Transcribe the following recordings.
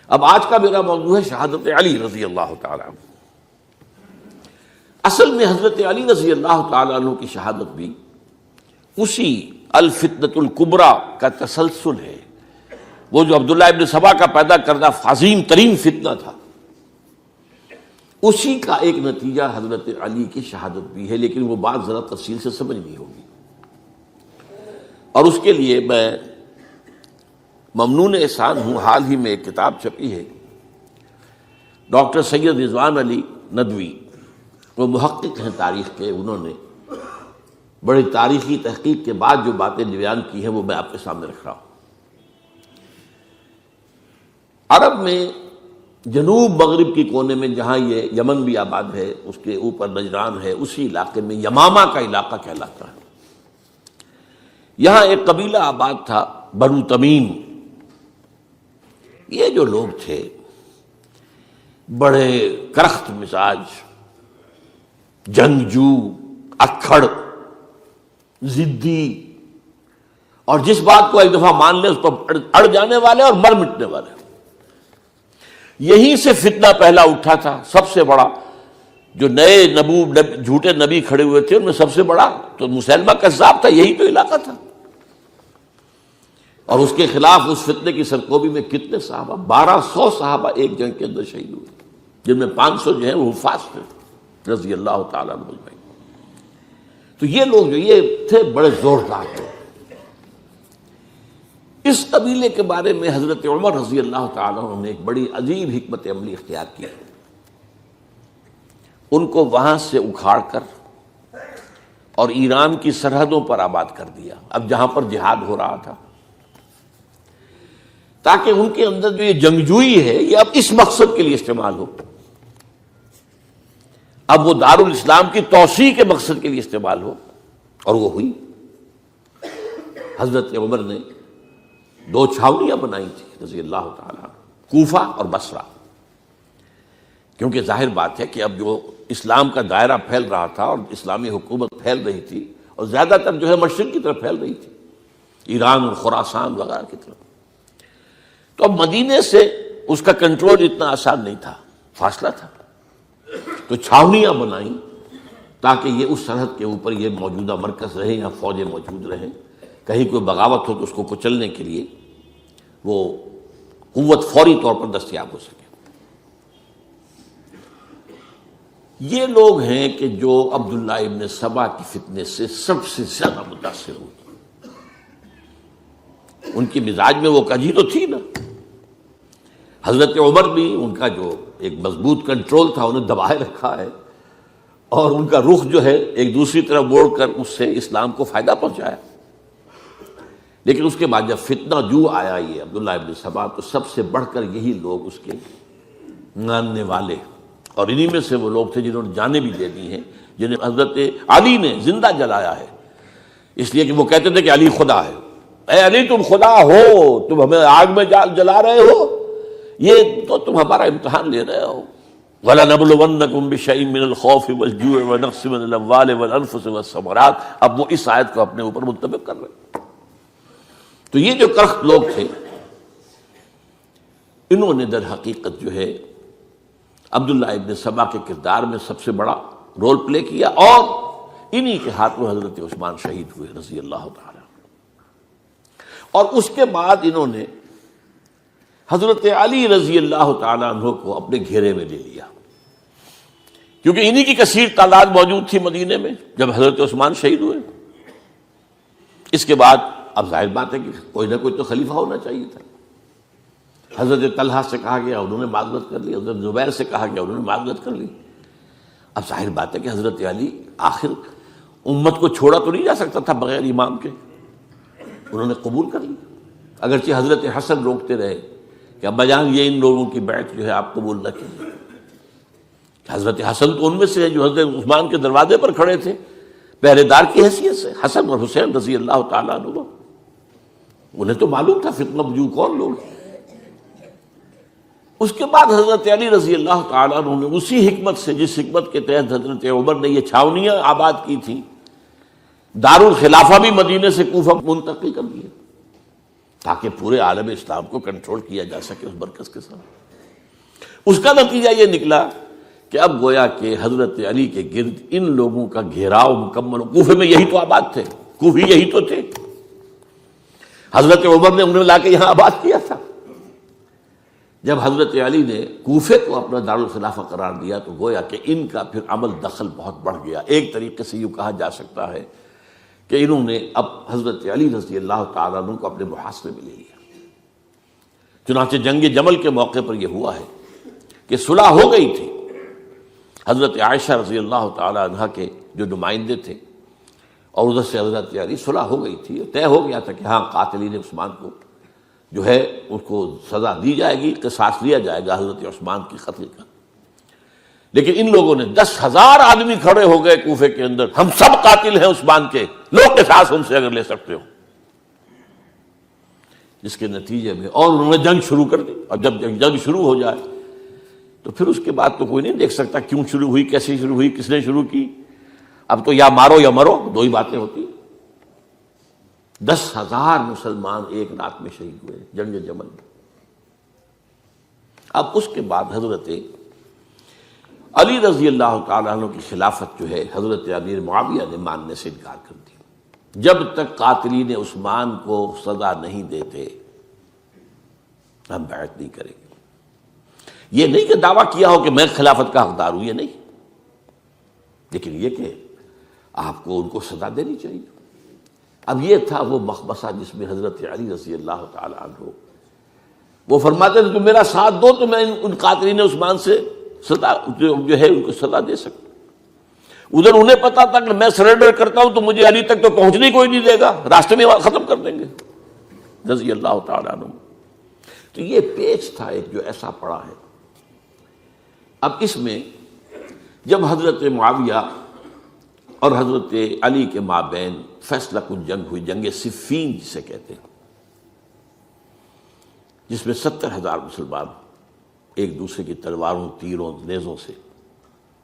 اب آج کا میرا موضوع ہے شہادت علی رضی اللہ تعالیٰ عنہ۔ اصل میں حضرت علی رضی اللہ تعالیٰ عنہ کی شہادت بھی اسی الفتنۃ الکبریٰ کا تسلسل ہے۔ وہ جو عبداللہ ابن سبا کا پیدا کردہ عظیم ترین فتنہ تھا، اسی کا ایک نتیجہ حضرت علی کی شہادت بھی ہے، لیکن وہ بات ذرا تفصیل سے سمجھنی ہوگی، اور اس کے لیے میں ممنون احسان ہوں۔ حال ہی میں ایک کتاب چھپی ہے، ڈاکٹر سید رضوان علی ندوی، وہ محقق ہیں تاریخ کے، انہوں نے بڑی تاریخی تحقیق کے بعد جو باتیں بیان کی ہیں وہ میں آپ کے سامنے رکھ رہا ہوں۔ عرب میں جنوب مغرب کی کونے میں، جہاں یہ یمن بھی آباد ہے، اس کے اوپر نجران ہے، اسی علاقے میں یمامہ کا علاقہ کہلاتا ہے۔ یہاں ایک قبیلہ آباد تھا، بنو تمیم۔ یہ جو لوگ تھے بڑے کرخت مزاج، جنگجو، اکھڑ، ضدی، اور جس بات کو ایک دفعہ مان لے اس پر اڑ جانے والے اور مر مٹنے والے۔ یہیں سے فتنہ پہلا اٹھا تھا، سب سے بڑا جو نئے جھوٹے نبی کھڑے ہوئے تھے ان میں سب سے بڑا تو مسیلمہ کذاب تھا، یہی تو علاقہ تھا۔ اور اس کے خلاف اس فتنے کی سرکوبی میں کتنے صحابہ، 1200 صحابہ ایک جنگ کے اندر شہید ہوئے، جن میں 500 جو ہیں وہ حفاظ تھے رضی اللہ تعالیٰ عنہ اجمعین۔ تو یہ لوگ جو یہ تھے بڑے زوردار تھے۔ اس قبیلے کے بارے میں حضرت عمر رضی اللہ تعالیٰ عنہ نے ایک بڑی عجیب حکمت عملی اختیار کی۔ ان کو وہاں سے اکھاڑ کر اور ایران کی سرحدوں پر آباد کر دیا، اب جہاں پر جہاد ہو رہا تھا، تاکہ ان کے اندر جو یہ جنگجوئی ہے یہ اب اس مقصد کے لیے استعمال ہو، اب وہ دارالاسلام کی توسیع کے مقصد کے لیے استعمال ہو، اور وہ ہوئی۔ حضرت عمر نے 2 چھاونیاں بنائی تھی رضی اللہ تعالیٰ، کوفہ اور بصرہ، کیونکہ ظاہر بات ہے کہ اب جو اسلام کا دائرہ پھیل رہا تھا اور اسلامی حکومت پھیل رہی تھی، اور زیادہ تر جو ہے مشرق کی طرف پھیل رہی تھی، ایران اور خراسان وغیرہ کی طرف، تو اب مدینے سے اس کا کنٹرول اتنا آسان نہیں تھا، فاصلہ تھا، تو چھاونیاں بنائیں تاکہ یہ اس سرحد کے اوپر یہ موجودہ مرکز رہے یا فوجیں موجود رہیں، کہیں کوئی بغاوت ہو تو اس کو کچلنے کے لیے وہ قوت فوری طور پر دستیاب ہو سکے۔ یہ لوگ ہیں کہ جو عبداللہ ابن سبا کی فتنے سے سب سے زیادہ متاثر ہوئے۔ ان کی مزاج میں وہ کجی تو تھی نا۔ حضرت عمر بھی ان کا جو ایک مضبوط کنٹرول تھا انہیں دبائے رکھا ہے، اور ان کا رخ جو ہے ایک دوسری طرف موڑ کر اس سے اسلام کو فائدہ پہنچایا۔ لیکن اس کے بعد جب فتنہ جو آیا یہ عبداللہ ابن سبا، تو سب سے بڑھ کر یہی لوگ اس کے ماننے والے، اور انہی میں سے وہ لوگ تھے جنہوں نے جانیں بھی دے دی ہیں، جنہیں حضرت علی نے زندہ جلایا ہے، اس لیے کہ وہ کہتے تھے کہ علی خدا ہے۔ اے علی تم خدا ہو، تم ہمیں آگ میں جلا رہے ہو، یہ تو تم ہمارا امتحان لے رہے ہو۔ وَلَنَبْلُوَنَّكُمْ بِشَيْءٍ مِّنَ الْخَوْفِ وَالْجُوعِ وَنَقْصٍ مِّنَ الْأَمْوَالِ وَالْأَنفُسِ وَالثَّمَرَاتِ۔ اب وہ اس آیت کو اپنے اوپر منطبق کر رہے ہیں۔ تو یہ جو کرخت لوگ تھے، انہوں نے در حقیقت جو ہے عبداللہ ابن سبا کے کردار میں سب سے بڑا رول پلے کیا، اور انہی کے ہاتھوں حضرت عثمان شہید ہوئے رضی اللہ تعالی۔ اور اس کے بعد انہوں نے حضرت علی رضی اللہ تعالیٰ عنہ کو اپنے گھیرے میں لے لیا، کیونکہ انہی کی کثیر تعداد موجود تھی مدینے میں جب حضرت عثمان شہید ہوئے۔ اس کے بعد اب ظاہر بات ہے کہ کوئی نہ کوئی تو خلیفہ ہونا چاہیے تھا۔ حضرت طلحہ سے کہا گیا، انہوں نے معذرت کر لی، حضرت زبیر سے کہا گیا، انہوں نے معذرت کر لی۔ اب ظاہر بات ہے کہ حضرت علی آخر امت کو چھوڑا تو نہیں جا سکتا تھا بغیر امام کے، انہوں نے قبول کر لی، اگرچہ حضرت حسن روکتے رہے کہ ابا جان یہ ان لوگوں کی بیعت جو ہے آپ قبول نہ کیجیے۔ حضرت حسن تو ان میں سے ہے جو حضرت عثمان کے دروازے پر کھڑے تھے پہرے دار کی حیثیت سے، حسن اور حسین رضی اللہ تعالیٰ عنہ، انہیں تو معلوم تھا فتنہ جو کون لوگ ہیں۔ اس کے بعد حضرت علی رضی اللہ تعالیٰ عنہ نے اسی حکمت سے، جس حکمت کے تحت حضرت عمر نے یہ چھاونیاں آباد کی تھی، دارالخلافہ بھی مدینے سے کوفہ منتقل کر دیا، تاکہ پورے عالم اسلام کو کنٹرول کیا جا سکے اس مرکز کے ساتھ۔ اس کا نتیجہ یہ نکلا کہ اب گویا کہ حضرت علی کے گرد ان لوگوں کا گھیراؤ مکمل، کوفے میں یہی تو آباد تھے، کوفی یہی تو تھے، حضرت عمر نے انہیں لا کے یہاں آباد کیا تھا۔ جب حضرت علی نے کوفے کو اپنا دارالخلافہ قرار دیا تو گویا کہ ان کا پھر عمل دخل بہت بڑھ گیا۔ ایک طریقے سے یوں کہا جا سکتا ہے کہ انہوں نے اب حضرت علی رضی اللہ تعالیٰ عنہ کو اپنے محاصرے میں لے لیا۔ چنانچہ جنگ جمل کے موقع پر یہ ہوا ہے کہ صلح ہو گئی تھی، حضرت عائشہ رضی اللہ تعالیٰ عنہ کے جو نمائندے تھے اور ادھر سے حضرت علی، صلح ہو گئی تھی، طے ہو گیا تھا کہ ہاں قاتلین عثمان کو جو ہے اس کو سزا دی جائے گی، قصاص لیا جائے گا حضرت عثمان کی قتل کا۔ لیکن ان لوگوں نے 10,000 آدمی کھڑے ہو گئے کوفے کے اندر، ہم سب قاتل ہیں عثمان کے، لو قصاص ہم سے اگر لے سکتے ہو، جس کے نتیجے میں اور انہوں نے جنگ شروع کر دی۔ اور جب جنگ شروع ہو جائے تو پھر اس کے بعد تو کوئی نہیں دیکھ سکتا کیوں شروع ہوئی، کیسے شروع ہوئی، کس نے شروع کی۔ اب تو یا مارو یا مرو، دو ہی باتیں ہوتی۔ 10,000 مسلمان ایک رات میں شہید ہوئے جنگ جمل میں۔ اب اس کے بعد حضرت علی رضی اللہ تعالیٰ عنہ کی خلافت جو ہے حضرت امیر معاویہ نے ماننے سے انکار کر دیا۔ جب تک قاتلین عثمان کو سزا نہیں دیتے ہم بیعت نہیں کریں گے۔ یہ نہیں کہ دعویٰ کیا ہو کہ میں خلافت کا حقدار ہوں، یہ نہیں، لیکن یہ کہ آپ کو ان کو سزا دینی چاہیے۔ اب یہ تھا وہ مخمصہ جس میں حضرت علی رضی اللہ تعالیٰ عنہ وہ فرماتے تھے تم میرا ساتھ دو تو میں ان قاتلین عثمان سے سزا جو ہے ان کو سزا دے سکتا۔ ادھر انہیں پتا تھا کہ میں سرنڈر کرتا ہوں تو مجھے علی تک تو پہنچنے کوئی نہیں دے گا، راستے میں ختم کر دیں گے رضی اللہ تعالیٰ عنہ۔ تو یہ پیچ تھا ایک جو ایسا پڑا ہے۔ اب اس میں جب حضرت معاویہ اور حضرت علی کے مابین فیصلہ کن جنگ ہوئی، جنگ صفین جسے کہتے ہیں، جس میں 70,000 مسلمان ایک دوسرے کی تلواروں، تیروں، نیزوں سے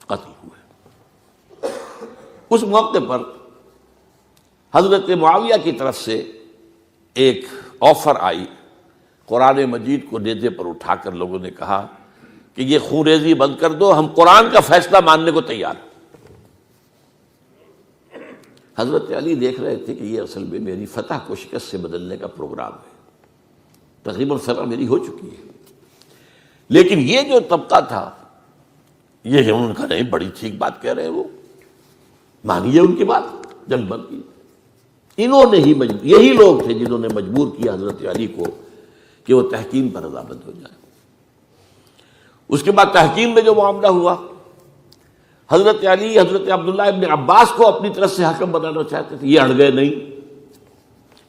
قتل ہوئے۔ اس موقع پر حضرت معاویہ کی طرف سے ایک آفر آئی، قرآن مجید کو نیزے پر اٹھا کر لوگوں نے کہا کہ یہ خون ریزی بند کر دو، ہم قرآن کا فیصلہ ماننے کو تیار ہیں۔ حضرت علی دیکھ رہے تھے کہ یہ اصل میں میری فتح کو شکست سے بدلنے کا پروگرام ہے، تقریباً فتح میری ہو چکی ہے، لیکن یہ جو طبقہ تھا یہ انہوں نے کہا نہیں بڑی ٹھیک بات کہہ رہے ہیں، وہ مانیے ان کی بات، جنگ بند کی۔ انہوں نے ہی یہی لوگ تھے جنہوں نے مجبور کیا حضرت علی کو کہ وہ تحکیم پر رضامند ہو جائے۔ اس کے بعد تحکیم میں جو معاملہ ہوا، حضرت علی حضرت عبداللہ ابن عباس کو اپنی طرف سے حکم بنانا چاہتے تھے، یہ اڑ گئے نہیں۔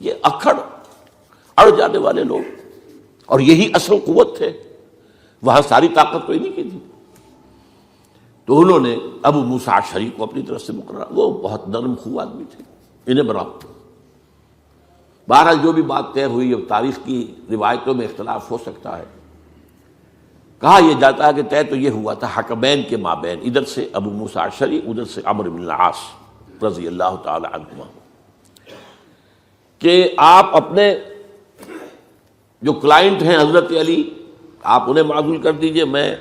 یہ اڑ جانے والے لوگ، اور یہی اصل قوت تھے، وہاں ساری طاقت کوئی نہیں کی تھی۔ تو انہوں نے ابو موسیٰ اشعری کو اپنی طرف سے مقرر، وہ بہت نرم خو آدمی تھے، انہیں بناؤ۔ بہرحال جو بھی بات طے ہوئی، اب تاریخ کی روایتوں میں اختلاف ہو سکتا ہے، کہا یہ جاتا ہے کہ طے تو یہ ہوا تھا حکمین کے مابین، ادھر سے ابو موسیٰ اشعری، ادھر سے عمرو بن العاص رضی اللہ تعالی عنہما، کہ آپ اپنے جو کلائنٹ ہیں حضرت علی آپ انہیں معزول کر دیجئے، میں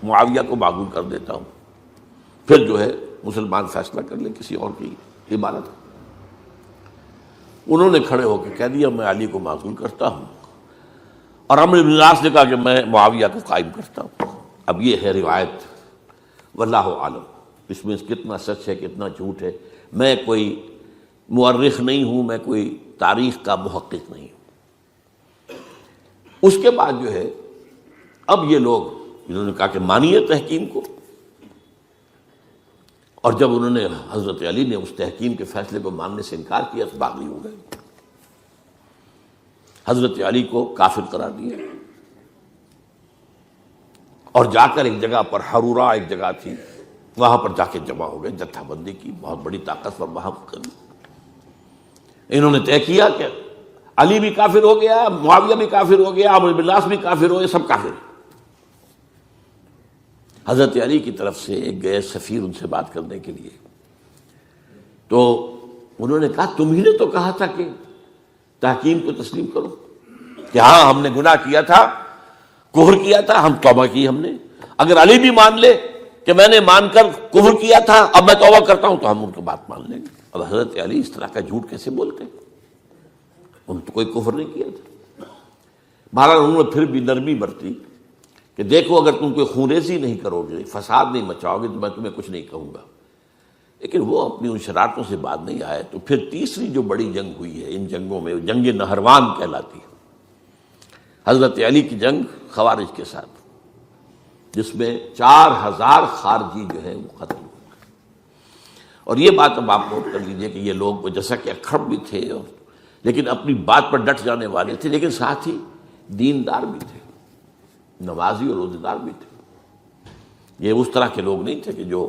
معاویہ کو معزول کر دیتا ہوں، پھر جو ہے مسلمان فیصلہ کر لیں کسی اور کی عبادت۔ انہوں نے کھڑے ہو کے کہہ دیا میں علی کو معزول کرتا ہوں، اور عمرو بن العاص نے کہا کہ میں معاویہ کو قائم کرتا ہوں۔ اب یہ ہے روایت، واللہ عالم اس میں کتنا سچ ہے کتنا جھوٹ ہے، میں کوئی مورخ نہیں ہوں، میں کوئی تاریخ کا محقق نہیں ہوں۔ اس کے بعد جو ہے اب یہ لوگ انہوں نے کہا کہ مانیے تحکیم کو، اور جب انہوں نے حضرت علی نے اس تحکیم کے فیصلے کو ماننے سے انکار کیا تو باغی ہو گئے، حضرت علی کو کافر قرار دیا، اور جا کر ایک جگہ پر حرورہ ایک جگہ تھی وہاں پر جا کے جمع ہو گئے، جتھا بندی کی، بہت بڑی طاقت پر وہاں کر انہوں نے طے کیا کہ علی بھی کافر ہو گیا، معاویہ بھی کافر ہو گیا، عمرو بن العاص بھی کافر ہو گئے، سب کافر۔ حضرت علی کی طرف سے ایک گئے سفیر ان سے بات کرنے کے لیے، تو انہوں نے کہا تم ہی نے تو کہا تھا کہ تحکیم کو تسلیم کرو، کہ ہاں ہم نے گناہ کیا تھا، کفر کیا تھا، ہم توبہ کی ہم نے. اگر علی بھی مان لے کہ میں نے مان کر کفر کیا تھا اب میں توبہ کرتا ہوں تو ہم ان کی بات مان لیں گے. اب حضرت علی اس طرح کا جھوٹ کیسے بولتے ہیں؟ انہوں نے تو کوئی کفر نہیں کیا تھا. بہرحال انہوں نے پھر بھی نرمی برتی کہ دیکھو اگر تم کوئی خونریزی نہیں کرو گے، فساد نہیں مچاؤ گے تو میں تمہیں کچھ نہیں کہوں گا. لیکن وہ اپنی ان شرارتوں سے بعد نہیں آئے. تو پھر تیسری جو بڑی جنگ ہوئی ہے ان جنگوں میں، جنگ نہروان کہلاتی ہے، حضرت علی کی جنگ خوارج کے ساتھ، جس میں 4000 خارجی جو ہے وہ ختم ہوئے. اور یہ بات اب آپ نوٹ کر لیجئے کہ یہ لوگ جیسا کہ اکھڑ بھی تھے لیکن اپنی بات پر ڈٹ جانے والے تھے، لیکن ساتھ ہی دیندار بھی تھے، نمازی اور روزے دار بھی تھے. یہ اس طرح کے لوگ نہیں تھے کہ جو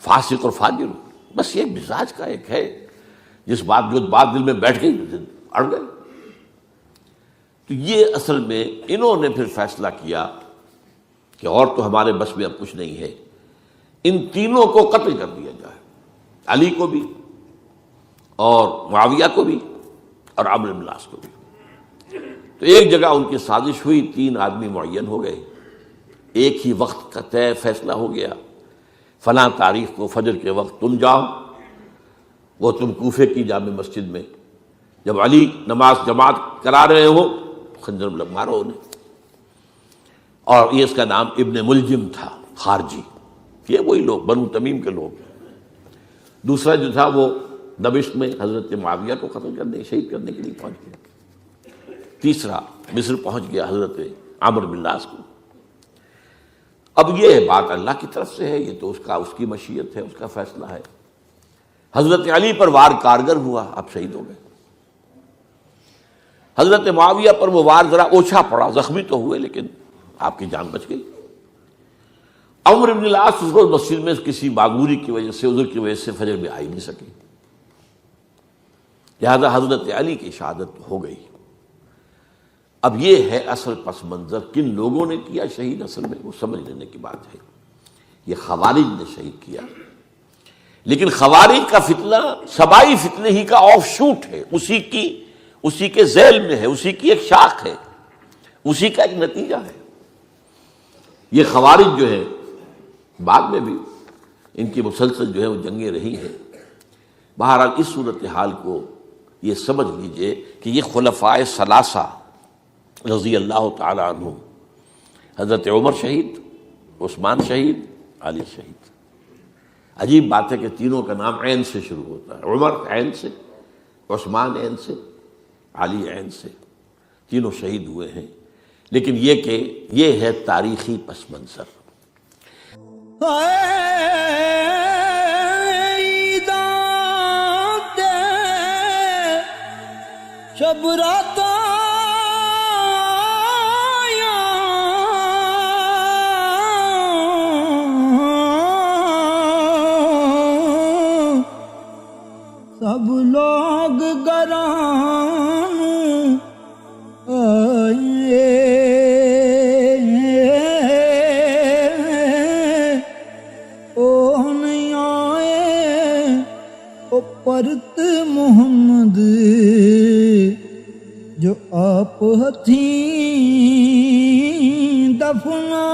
فاسق اور فاجر ہو. بس یہ مزاج کا ایک ہے، جو بات دل میں بیٹھ گئی اڑ گئے. تو یہ اصل میں انہوں نے پھر فیصلہ کیا کہ اور تو ہمارے بس میں اب کچھ نہیں ہے، ان تینوں کو قتل کر دیا جائے، علی کو بھی اور معاویہ کو بھی اور عمرو بن العاص کو بھی. تو ایک جگہ ان کی سازش ہوئی، 3 آدمی معین ہو گئے، ایک ہی وقت کا طے فیصلہ ہو گیا، فلاں تاریخ کو فجر کے وقت تم جاؤ، وہ تم کوفے کی جامع مسجد میں جب علی نماز جماعت کرا رہے ہو خنجر مارو انہیں. اور یہ اس کا نام ابن ملجم تھا، خارجی، یہ وہی لوگ بنو تمیم کے لوگ. دوسرا جو تھا وہ دمشق میں حضرت معاویہ کو قتل کرنے شہید کرنے کے لیے پہنچ گیا. تیسرا مصر پہنچ گیا حضرت عمرو بن العاص کو. اب یہ بات اللہ کی طرف سے ہے، یہ تو اس کی مشیت ہے، اس کا فیصلہ ہے. حضرت علی پر وار کارگر ہوا، اب شہید ہو گئے. حضرت معاویہ پر وہ وار ذرا اوچھا پڑا، زخمی تو ہوئے لیکن آپ کی جان بچ گئی. عمرو بن العاص اس روز مسجد میں کسی معذوری کی وجہ سے، عذر کی وجہ سے فجر میں آ ہی نہیں سکے، لہذا حضرت علی کی شہادت ہو گئی. اب یہ ہے اصل پس منظر، کن لوگوں نے کیا شہید اصل میں وہ سمجھ لینے کی بات ہے. یہ خوارج نے شہید کیا، لیکن خوارج کا فتنہ سبائی فتنے ہی کا آف شوٹ ہے، اسی کے ذیل میں ہے، اسی کی ایک شاخ ہے، اسی کا ایک نتیجہ ہے. یہ خوارج جو ہے بعد میں بھی ان کی مسلسل جو ہے وہ جنگیں رہی ہیں. بہرحال اس صورتحال کو یہ سمجھ لیجئے کہ یہ خلفائے ثلاثہ رضی اللہ تعالی عنہ، حضرت عمر شہید، عثمان شہید، علی شہید. عجیب بات ہے کہ تینوں کا نام عین سے شروع ہوتا ہے، عمر عین سے، عثمان عین سے، علی عین سے. تینوں شہید ہوئے ہیں، لیکن یہ کہ یہ ہے تاریخی پس منظر. شب رات سب لوگ گران او نہیں آئے او پرت محمد جو آپ ہتھیں دفنا